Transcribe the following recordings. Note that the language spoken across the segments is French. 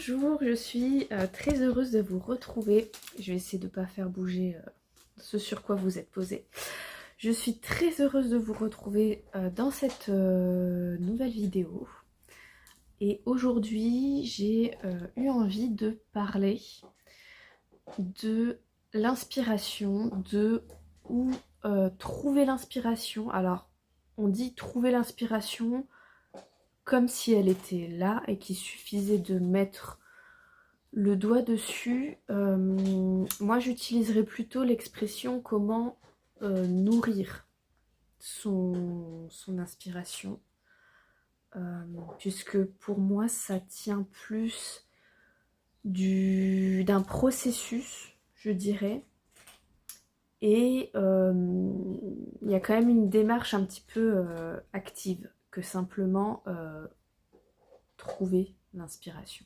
Bonjour, je suis très heureuse de vous retrouver. Je vais essayer de ne pas faire bouger ce sur quoi vous êtes posé. Je suis très heureuse de vous retrouver dans cette nouvelle vidéo. Et aujourd'hui, j'ai eu envie de parler de l'inspiration, de où trouver l'inspiration. Alors, on dit trouver l'inspiration comme si elle était là et qu'il suffisait de mettre le doigt dessus. Moi j'utiliserais plutôt l'expression comment nourrir son inspiration, puisque pour moi ça tient plus d'un processus, je dirais, et il y a quand même une démarche un petit peu active que simplement trouver l'inspiration.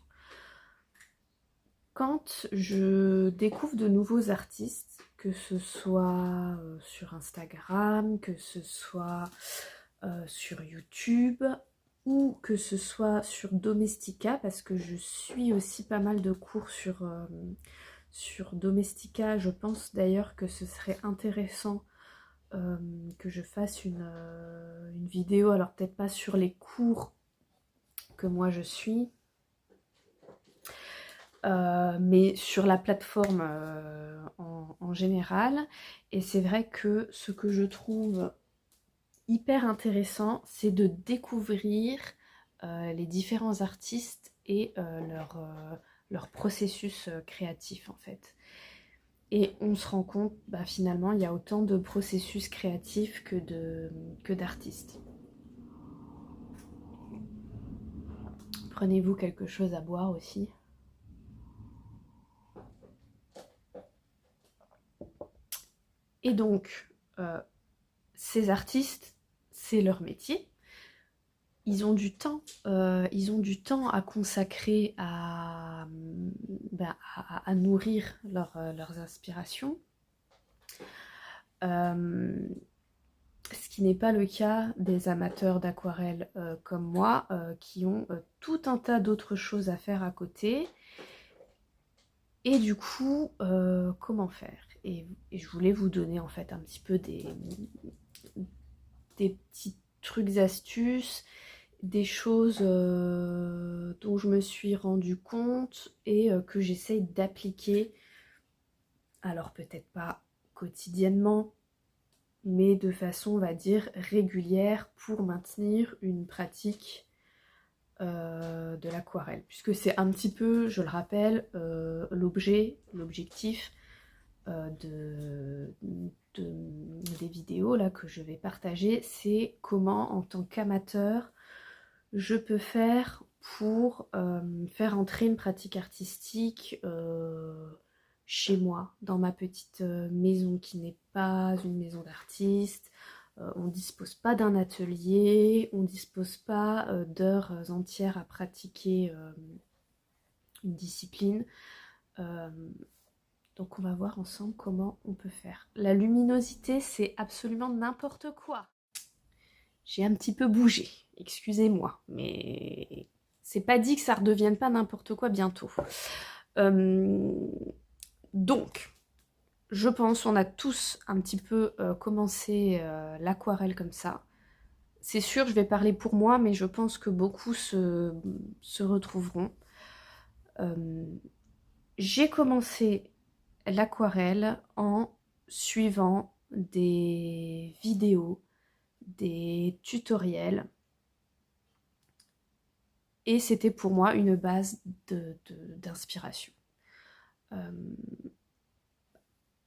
Quand je découvre de nouveaux artistes, que ce soit sur Instagram, que ce soit sur YouTube, ou que ce soit sur Domestika, parce que je suis aussi pas mal de cours sur Domestika. Je pense d'ailleurs que ce serait intéressant que je fasse une vidéo, alors peut-être pas sur les cours que moi je suis, mais sur la plateforme en général. Et c'est vrai que ce que je trouve hyper intéressant, c'est de découvrir les différents artistes et leur processus créatif en fait. Et on se rend compte, finalement, il y a autant de processus créatifs que d'artistes. Prenez-vous quelque chose à boire aussi. Et donc, ces artistes, c'est leur métier. Ils ont du temps à consacrer à nourrir leurs inspirations. Ce qui n'est pas le cas des amateurs d'aquarelle comme moi, qui ont tout un tas d'autres choses à faire à côté. Et du coup, comment faire ? Et je voulais vous donner en fait un petit peu des petits trucs, astuces, des choses dont je me suis rendu compte et que j'essaye d'appliquer. Alors peut-être pas quotidiennement, mais de façon, on va dire, régulière pour maintenir une pratique de l'aquarelle. Puisque c'est un petit peu, je le rappelle, l'objectif des vidéos là que je vais partager, c'est comment en tant qu'amateur je peux faire pour faire entrer une pratique artistique chez moi, dans ma petite maison qui n'est pas une maison d'artiste. On ne dispose pas d'un atelier, on ne dispose pas d'heures entières à pratiquer une discipline. Donc on va voir ensemble comment on peut faire. La luminosité, c'est absolument n'importe quoi. J'ai un petit peu bougé, excusez-moi, mais c'est pas dit que ça redevienne pas n'importe quoi bientôt. Donc, je pense on a tous un petit peu commencé l'aquarelle comme ça. C'est sûr, je vais parler pour moi, mais je pense que beaucoup se retrouveront. J'ai commencé l'aquarelle en suivant des vidéos, des tutoriels, et c'était pour moi une base d'inspiration.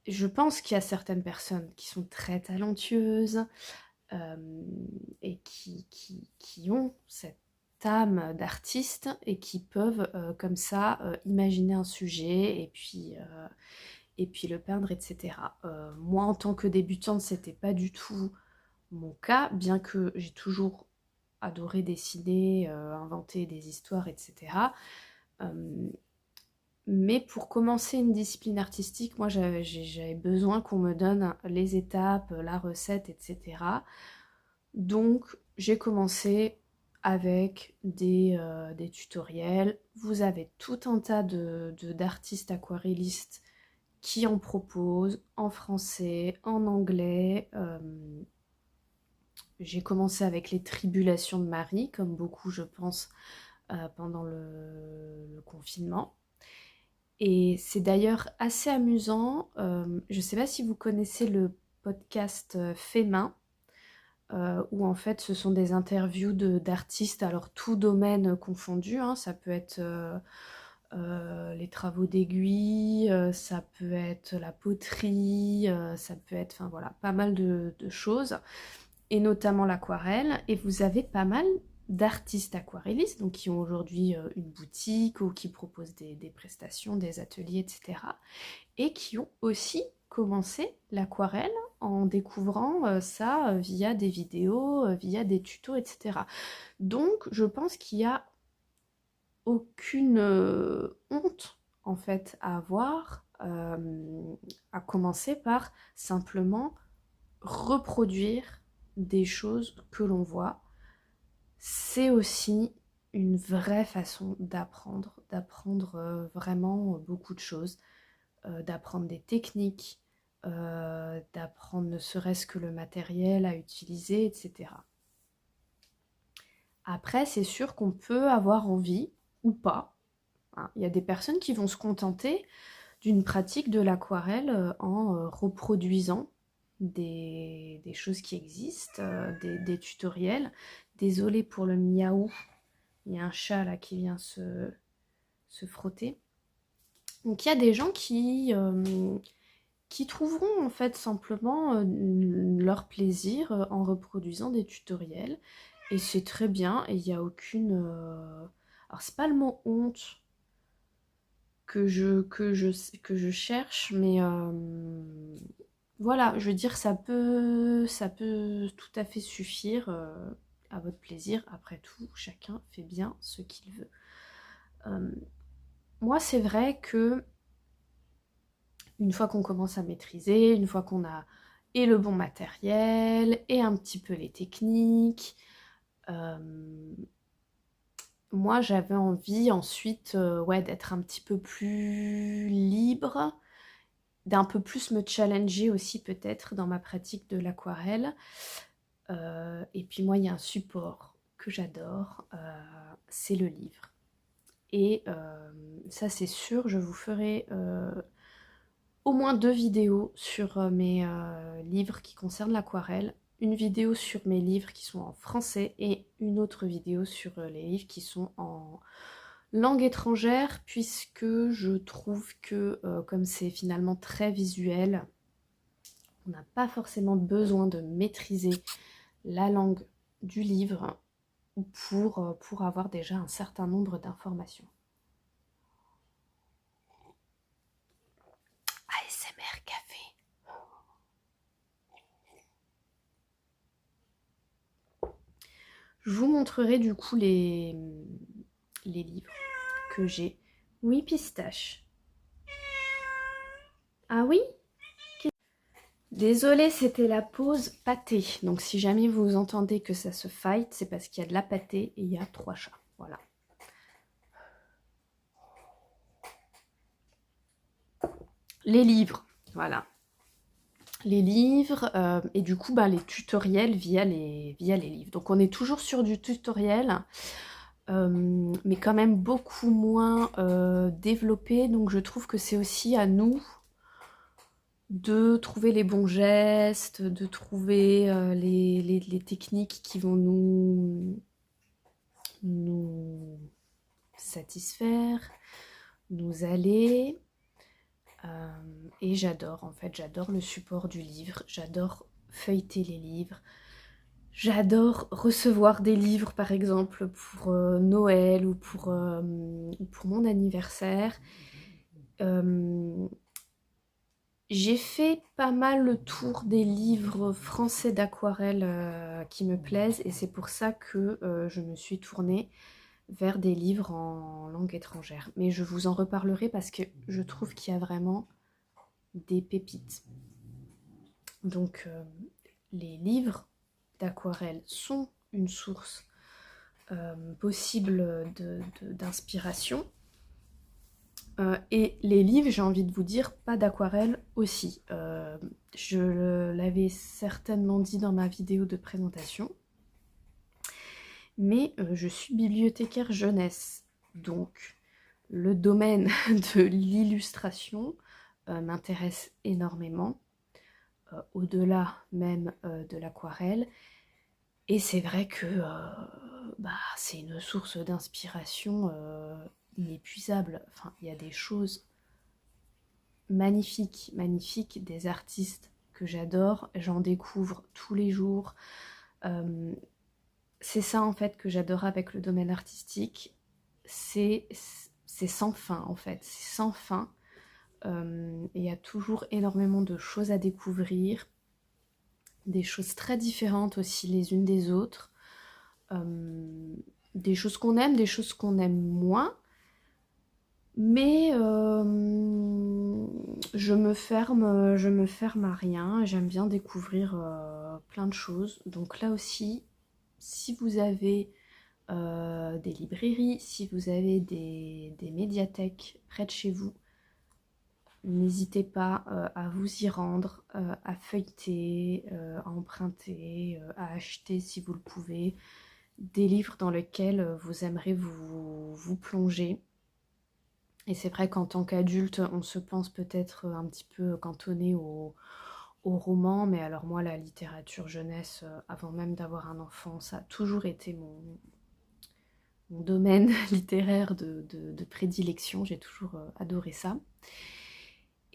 Je pense qu'il y a certaines personnes qui sont très talentueuses et qui ont cette âme d'artiste et qui peuvent comme ça imaginer un sujet et puis le peindre, etc. Moi, en tant que débutante, c'était pas du tout mon cas, bien que j'ai toujours adoré dessiner, inventer des histoires, etc. Mais pour commencer une discipline artistique, moi j'avais besoin qu'on me donne les étapes, la recette, etc. Donc j'ai commencé avec des tutoriels. Vous avez tout un tas d'artistes aquarellistes qui en proposent en français, en anglais. J'ai commencé avec les Tribulations de Marie, comme beaucoup je pense, pendant le confinement. Et c'est d'ailleurs assez amusant. Je ne sais pas si vous connaissez le podcast Fait Main, où en fait ce sont des interviews d'artistes, alors tout domaine confondu, hein, ça peut être les travaux d'aiguille, ça peut être la poterie, ça peut être, enfin voilà, pas mal de choses, et notamment l'aquarelle, et vous avez pas mal d'artistes aquarellistes, donc qui ont aujourd'hui une boutique ou qui proposent des prestations, des ateliers, etc. Et qui ont aussi commencé l'aquarelle en découvrant ça via des vidéos, via des tutos, etc. Donc je pense qu'il n'y a aucune honte en fait à avoir, à commencer par simplement reproduire des choses que l'on voit. C'est aussi une vraie façon d'apprendre vraiment beaucoup de choses, d'apprendre des techniques, d'apprendre ne serait-ce que le matériel à utiliser, etc. Après, c'est sûr qu'on peut avoir envie, ou pas, hein. Il y a des personnes qui vont se contenter d'une pratique de l'aquarelle en reproduisant des choses qui existent, des tutoriels. Désolée pour le miaou, il y a un chat là qui vient se frotter. Donc il y a des gens qui trouveront en fait simplement leur plaisir en reproduisant des tutoriels. Et c'est très bien, et il n'y a aucune... Alors c'est pas le mot honte que je cherche, mais voilà, je veux dire, ça peut tout à fait suffire à votre plaisir. Après tout, chacun fait bien ce qu'il veut. Moi, c'est vrai que une fois qu'on commence à maîtriser, une fois qu'on a et le bon matériel, et un petit peu les techniques, moi j'avais envie ensuite ouais, d'être un petit peu plus libre, d'un peu plus me challenger aussi peut-être dans ma pratique de l'aquarelle. Et puis moi il y a un support que j'adore, c'est le livre. Et ça c'est sûr, je vous ferai au moins 2 vidéos sur mes livres qui concernent l'aquarelle. Une vidéo sur mes livres qui sont en français et une autre vidéo sur les livres qui sont en langue étrangère, puisque je trouve que comme c'est finalement très visuel, on n'a pas forcément besoin de maîtriser la langue du livre pour avoir déjà un certain nombre d'informations. ASMR café. Je vous montrerai du coup les livres que j'ai. Oui, pistache. Ah oui? Désolée, c'était la pause pâté. Donc si jamais vous entendez que ça se fight, c'est parce qu'il y a de la pâté et il y a 3 chats. Voilà. Les livres, voilà. Les livres et du coup bah, les tutoriels via les livres. Donc on est toujours sur du tutoriel, mais quand même beaucoup moins développé. Donc je trouve que c'est aussi à nous de trouver les bons gestes, de trouver les techniques qui vont nous satisfaire, nous aller. Et j'adore, en fait, j'adore le support du livre, j'adore feuilleter les livres, j'adore recevoir des livres, par exemple, pour Noël ou pour mon anniversaire. J'ai fait pas mal le tour des livres français d'aquarelle qui me plaisent, et c'est pour ça que je me suis tournée vers des livres en langue étrangère. Mais je vous en reparlerai parce que je trouve qu'il y a vraiment des pépites. Donc les livres d'aquarelle sont une source possibles d'inspiration. Et les livres, j'ai envie de vous dire, pas d'aquarelle aussi. Je l'avais certainement dit dans ma vidéo de présentation, mais je suis bibliothécaire jeunesse, donc le domaine de l'illustration m'intéresse énormément, au-delà même de l'aquarelle. Et c'est vrai que c'est une source d'inspiration inépuisable. Enfin, il y a des choses magnifiques, magnifiques, des artistes que j'adore, j'en découvre tous les jours. C'est ça en fait que j'adore avec le domaine artistique, c'est sans fin en fait, c'est sans fin. Il y a toujours énormément de choses à découvrir, des choses très différentes aussi les unes des autres, des choses qu'on aime, des choses qu'on aime moins, mais je me ferme à rien, j'aime bien découvrir plein de choses. Donc là aussi, si vous avez des librairies, si vous avez des médiathèques près de chez vous, n'hésitez pas à vous y rendre, à feuilleter, à emprunter, à acheter si vous le pouvez, des livres dans lesquels vous aimeriez vous plonger. Et c'est vrai qu'en tant qu'adulte, on se pense peut-être un petit peu cantonné au roman, mais alors moi, la littérature jeunesse, avant même d'avoir un enfant, ça a toujours été mon domaine littéraire de prédilection. J'ai toujours adoré ça.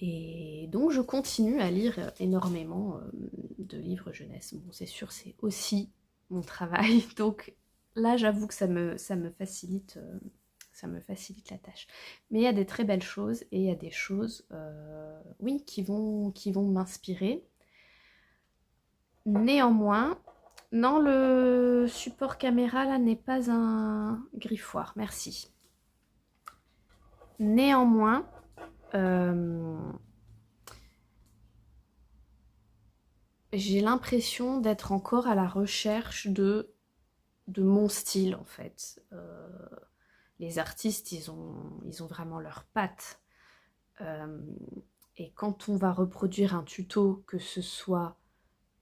Et donc je continue à lire énormément de livres jeunesse. Bon, c'est sûr, c'est aussi mon travail, donc là j'avoue que ça me facilite la tâche. Mais il y a des très belles choses et il y a des choses, oui, qui vont m'inspirer. Néanmoins, non, le support caméra là n'est pas un griffoir, merci. Néanmoins, j'ai l'impression d'être encore à la recherche de mon style en fait. Les artistes, ils ont vraiment leur patte. Et quand on va reproduire un tuto, que ce soit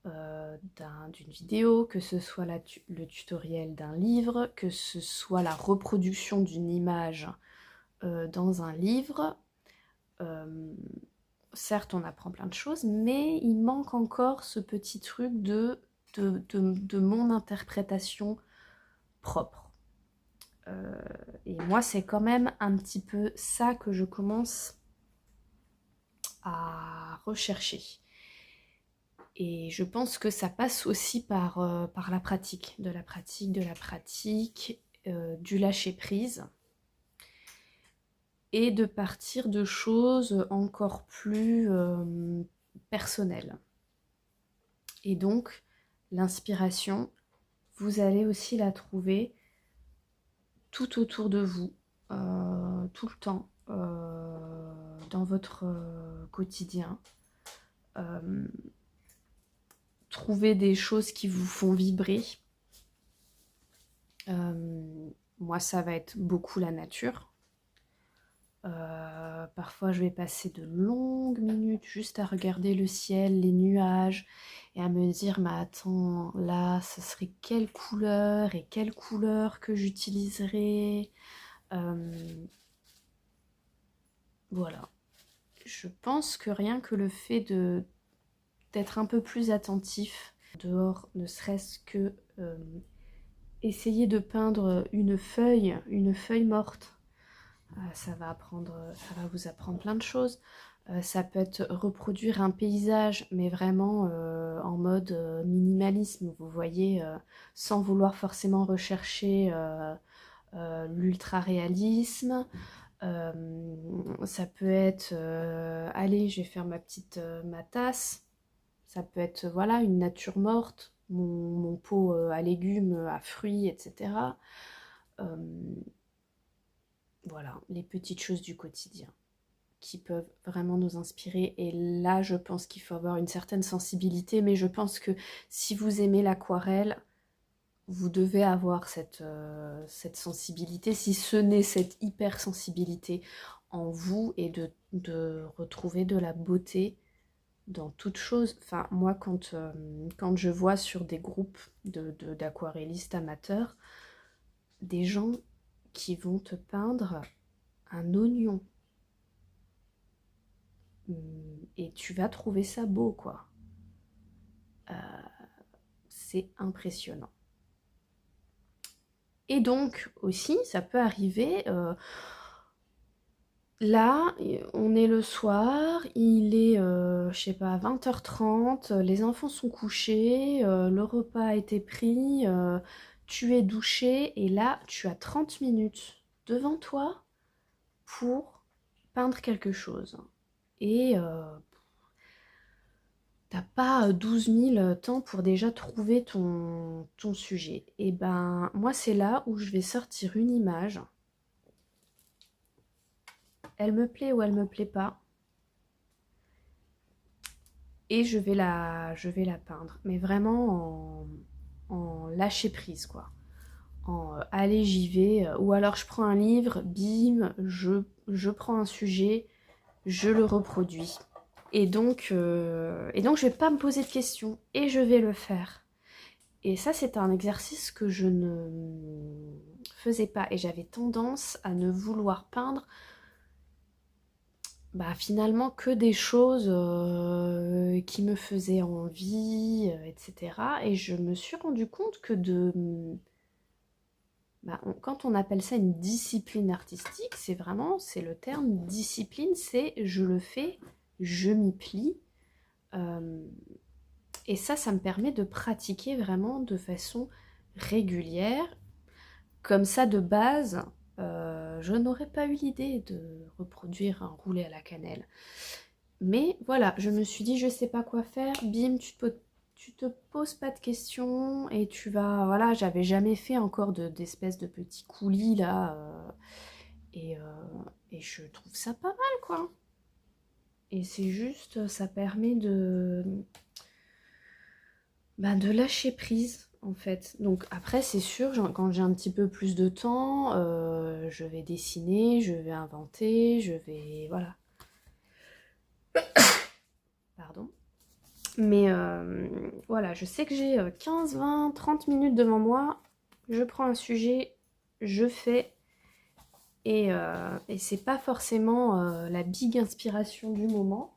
d'une vidéo, que ce soit le tutoriel d'un livre, que ce soit la reproduction d'une image dans un livre, certes on apprend plein de choses, mais il manque encore ce petit truc de mon interprétation propre. Et moi c'est quand même un petit peu ça que je commence à rechercher. Et je pense que ça passe aussi par la pratique, du lâcher prise, et de partir de choses encore plus personnelles. Et donc, l'inspiration, vous allez aussi la trouver tout autour de vous, tout le temps, dans votre quotidien. Trouver des choses qui vous font vibrer. Moi, ça va être beaucoup la nature. Parfois, je vais passer de longues minutes juste à regarder le ciel, les nuages, et à me dire, mais attends, là, ce serait quelle couleur et quelle couleur que j'utiliserais. Voilà. Je pense que rien que le fait d'être un peu plus attentif dehors, ne serait-ce que essayer de peindre une feuille morte, ça va vous apprendre plein de choses. Ça peut être reproduire un paysage, mais vraiment en mode minimalisme, vous voyez, sans vouloir forcément rechercher l'ultra-réalisme. Ça peut être, allez, je vais faire ma tasse. Ça peut être, voilà, une nature morte, mon pot à légumes, à fruits, etc. Voilà, les petites choses du quotidien qui peuvent vraiment nous inspirer. Et là, je pense qu'il faut avoir une certaine sensibilité, mais je pense que si vous aimez l'aquarelle, vous devez avoir cette sensibilité, si ce n'est cette hypersensibilité en vous, et de retrouver de la beauté dans toute chose. Enfin, moi, quand je vois sur des groupes d'aquarellistes amateurs, des gens qui vont te peindre un oignon, et tu vas trouver ça beau, quoi. C'est impressionnant. Et donc, aussi, ça peut arriver... là, on est le soir, il est, je sais pas, 20h30, les enfants sont couchés, le repas a été pris, tu es douché, et là, tu as 30 minutes devant toi pour peindre quelque chose. Et t'as pas 12 000 temps pour déjà trouver ton sujet. Et ben, moi, c'est là où je vais sortir une image. Elle me plaît ou elle me plaît pas. Et je vais la peindre. Mais vraiment en lâcher prise, quoi. En allez, j'y vais. Ou alors je prends un livre, bim, je prends un sujet, je le reproduis. Et donc je vais pas me poser de questions. Et je vais le faire. Et ça, c'est un exercice que je ne faisais pas. Et j'avais tendance à ne vouloir peindre finalement que des choses qui me faisaient envie, etc. Et je me suis rendu compte que quand on appelle ça une discipline artistique, c'est le terme discipline, c'est je le fais, je m'y plie. Et ça me permet de pratiquer vraiment de façon régulière. Comme ça, de base, je n'aurais pas eu l'idée de reproduire un roulé à la cannelle. Mais voilà, je me suis dit, je sais pas quoi faire, bim, tu te poses pas de questions, et tu vas... Voilà, j'avais jamais fait encore d'espèces de petits coulis, là, et je trouve ça pas mal, quoi. Et c'est juste, ça permet de lâcher prise, en fait. Donc après, c'est sûr, quand j'ai un petit peu plus de temps, je vais dessiner, je vais inventer, je vais... Voilà. Pardon. Mais voilà, je sais que j'ai 15, 20, 30 minutes devant moi. Je prends un sujet, je fais. Et c'est pas forcément la big inspiration du moment.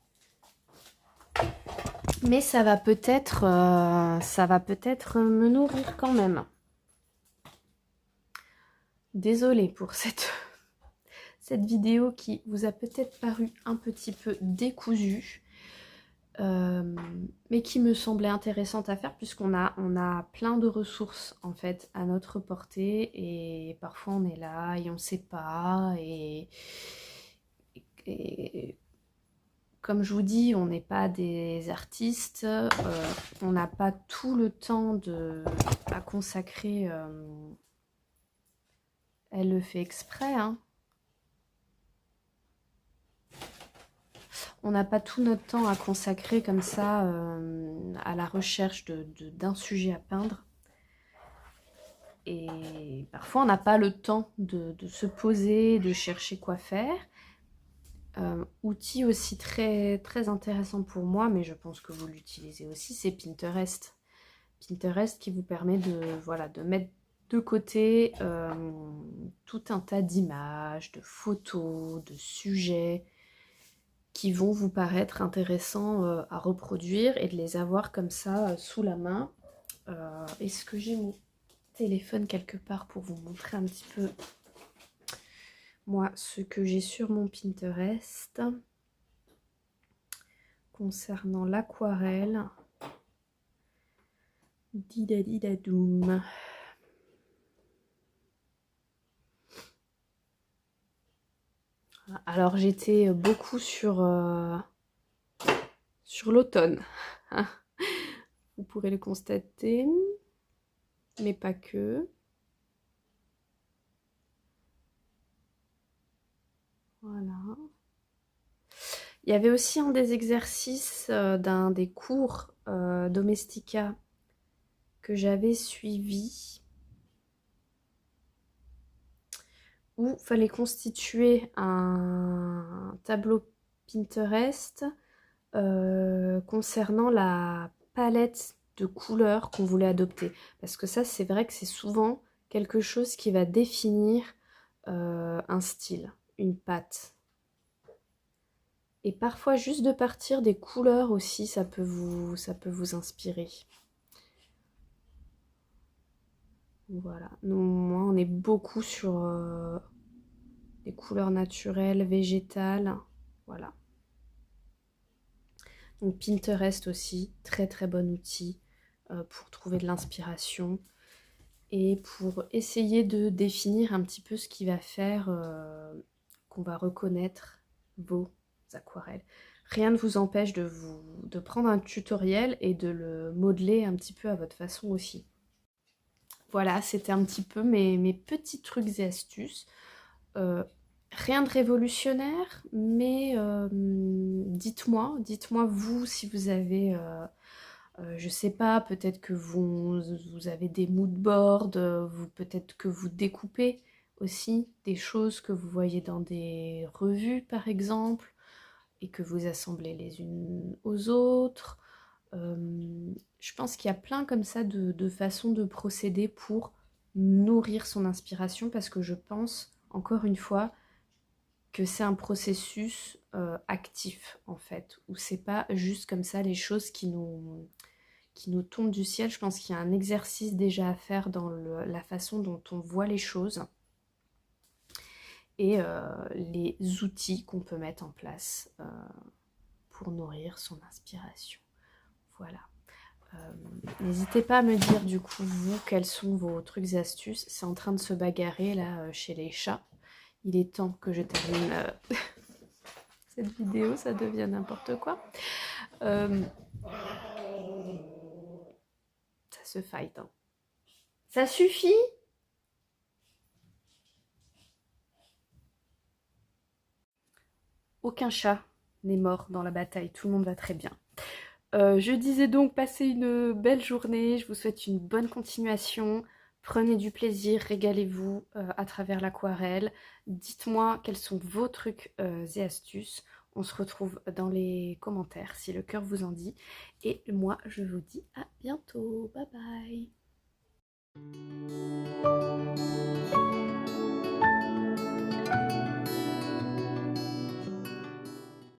Mais ça va peut-être me nourrir quand même. Désolée pour cette vidéo qui vous a peut-être paru un petit peu décousue. Mais qui me semblait intéressante à faire, puisqu'on a plein de ressources en fait à notre portée, et parfois on est là et on ne sait pas, et comme je vous dis, on n'est pas des artistes, on n'a pas tout le temps à consacrer. Elle le fait exprès, hein. On n'a pas tout notre temps à consacrer comme ça à la recherche d'un sujet à peindre. Et parfois, on n'a pas le temps de se poser, de chercher quoi faire. Outil aussi très, très intéressant pour moi, mais je pense que vous l'utilisez aussi, c'est Pinterest. Pinterest qui vous permet de mettre de côté tout un tas d'images, de photos, de sujets qui vont vous paraître intéressants à reproduire, et de les avoir comme ça sous la main. Est-ce que j'ai mon téléphone quelque part pour vous montrer un petit peu moi ce que j'ai sur mon Pinterest concernant l'aquarelle? Didadidadoum. Alors j'étais beaucoup sur l'automne, vous pourrez le constater, mais pas que. Voilà. Il y avait aussi un des exercices d'un des cours Domestika que j'avais suivi. où il fallait constituer un tableau Pinterest concernant la palette de couleurs qu'on voulait adopter. Parce que ça, c'est vrai que c'est souvent quelque chose qui va définir un style, une patte. Et parfois, juste de partir des couleurs aussi, ça peut vous inspirer. Voilà. Nous, moi, on est beaucoup sur des couleurs naturelles, végétales. Voilà. Donc Pinterest aussi, très très bon outil pour trouver de l'inspiration et pour essayer de définir un petit peu ce qui va faire qu'on va reconnaître vos aquarelles. Rien ne vous empêche de prendre un tutoriel et de le modeler un petit peu à votre façon aussi. Voilà, c'était un petit peu mes petits trucs et astuces. Rien de révolutionnaire, mais dites-moi vous si vous avez, je sais pas, peut-être que vous avez des mood boards, peut-être que vous découpez aussi des choses que vous voyez dans des revues par exemple, et que vous assemblez les unes aux autres. Je pense qu'il y a plein comme ça de façons de procéder pour nourrir son inspiration, parce que je pense, encore une fois, que c'est un processus actif en fait, où c'est pas juste comme ça les choses qui nous tombent du ciel. Je pense qu'il y a un exercice déjà à faire dans la façon dont on voit les choses et les outils qu'on peut mettre en place pour nourrir son inspiration. Voilà. N'hésitez pas à me dire du coup vous quels sont vos trucs et astuces. C'est en train de se bagarrer là chez les chats. Il est temps que je termine cette vidéo, ça devient n'importe quoi. Ça se fight. Hein. Ça suffit? Aucun chat n'est mort dans la bataille, tout le monde va très bien. Je disais donc, passez une belle journée, je vous souhaite une bonne continuation. Prenez du plaisir, régalez-vous à travers l'aquarelle. Dites-moi quels sont vos trucs et astuces. On se retrouve dans les commentaires si le cœur vous en dit. Et moi, je vous dis à bientôt. Bye bye.